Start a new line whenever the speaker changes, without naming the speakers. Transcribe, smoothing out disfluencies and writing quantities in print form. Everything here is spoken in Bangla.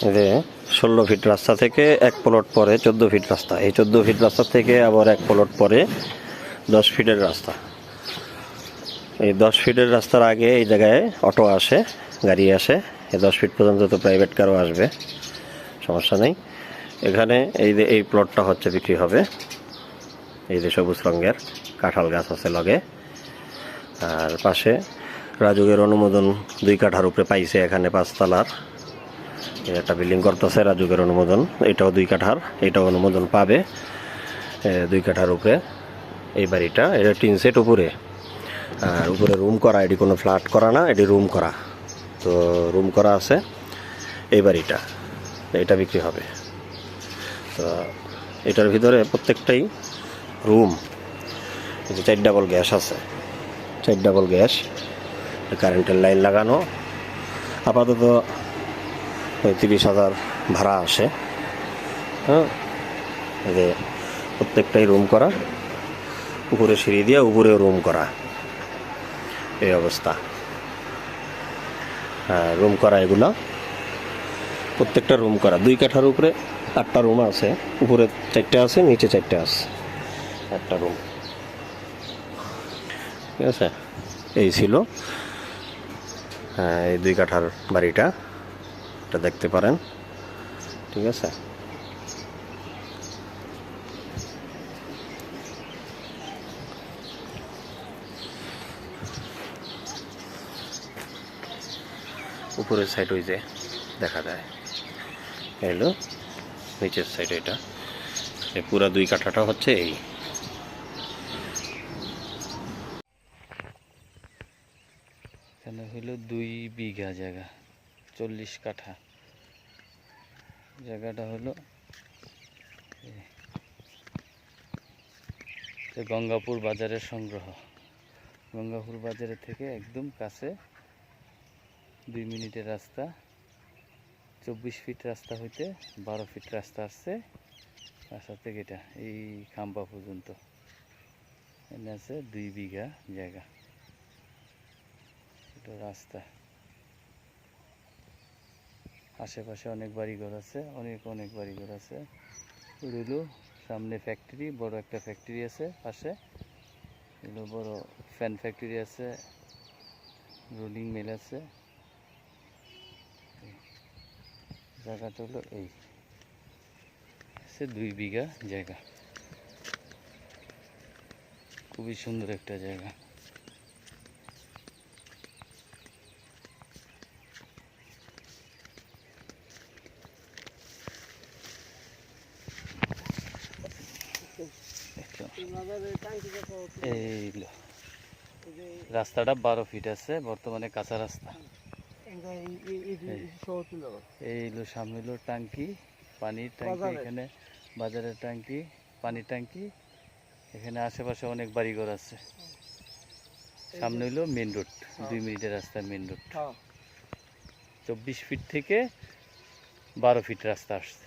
যে 16 ফিট রাস্তা থেকে 1 প্লট পরে 14 ফিট রাস্তা, এই 14 ফিট রাস্তা থেকে আবার 1 প্লট পরে 10 ফিটের রাস্তা। এই 10 ফিটের রাস্তার আগে এই জায়গায় অটো আসে, গাড়ি আসে। এই 10 ফিট পর্যন্ত তো প্রাইভেট কারও আসবে, সমস্যা নেই। এখানে এই যে এই প্লটটা হচ্ছে বিক্রি হবে। এই যে সবুজ রঙের কাঁঠাল গাছ আছে লগে, আর পাশে রাজুকের অনুমোদন 2 কাঠার উপরে পাইছে। এখানে 5 তলার একটা বিল্ডিং করতেছে রাজুকের অনুমোদন, এটাও 2 কাঠার, এটাও অনুমোদন পাবে 2 কাঠার উপরে। এই বাড়িটা এটা টিন সেট উপরে, আর উপরে রুম করা, এটি কোনো ফ্ল্যাট করা না, এটি রুম করা। তো রুম করা আছে এই বাড়িটা, এটা বিক্রি হবে। তো এটার ভিতরে প্রত্যেকটাই রুম। 4 ডাবল গ্যাস আছে, 4 ডাবল গ্যাস, কারেন্টের লাইন লাগানো। আপাতত 30,000 ভাড়া আসে। হ্যাঁ, যে প্রত্যেকটাই রুম করা, উপরে সিঁড়ি দিয়ে উপরেও রুম করা, এই অবস্থা। হ্যাঁ, রুম করা এগুলো প্রত্যেকটা রুম করা। 2 কাঠার উপরে 8টা রুম আছে, উপরে 4টে আছে, নিচে 4টে আছে, 1টা রুম। ঠিক আছে, এই ছিল এই 2 কাঠার বাড়িটা, এটা দেখতে পারেন। ঠিক আছে, উপরের সাইড ওই যে দেখা যায়, এলো নিচের সাইড এটা। পুরা 2 কাঠাটা হচ্ছে এই।
এখানে হইল 2 বিঘা জায়গা, 40 কাঠা। জায়গাটা হলো গঙ্গাপুর বাজারের সংগ্রহ। গঙ্গাপুর বাজারের থেকে একদম কাছে, 2 মিনিটের রাস্তা। 24 ফিট রাস্তা হইতে 12 ফিট রাস্তা আসছে রাস্তা থেকে, এটা এই খাম্বা পর্যন্ত। এখানে আছে 2 বিঘা জায়গা, এটা রাস্তা। আশেপাশে অনেক বাড়িঘর আছে, অনেক বাড়িঘর আছে। রইল সামনে ফ্যাক্টরি, বড় একটা ফ্যাক্টরি আছে পাশে। এগুলো বড় ফ্যান ফ্যাক্টরি আছে, রোলিং মিল আছে। জায়গাটা হলো এই, 2 বিঘা জায়গা, খুবই সুন্দর একটা জায়গা। এই রাস্তাটা 12 ফিট আছে বর্তমানে, কাঁচা রাস্তা। এই সামনে হলো ট্যাঙ্কি, পানির ট্যাঙ্কি। এখানে বাজারের ট্যাঙ্কি, পানির ট্যাঙ্কি। এখানে আশেপাশে অনেক বাড়িঘর আছে। সামনে হলো মেন রোড, 2 মিনিটের রাস্তা মেন রোড। 24 ফিট থেকে 12 ফিট রাস্তা আসছে।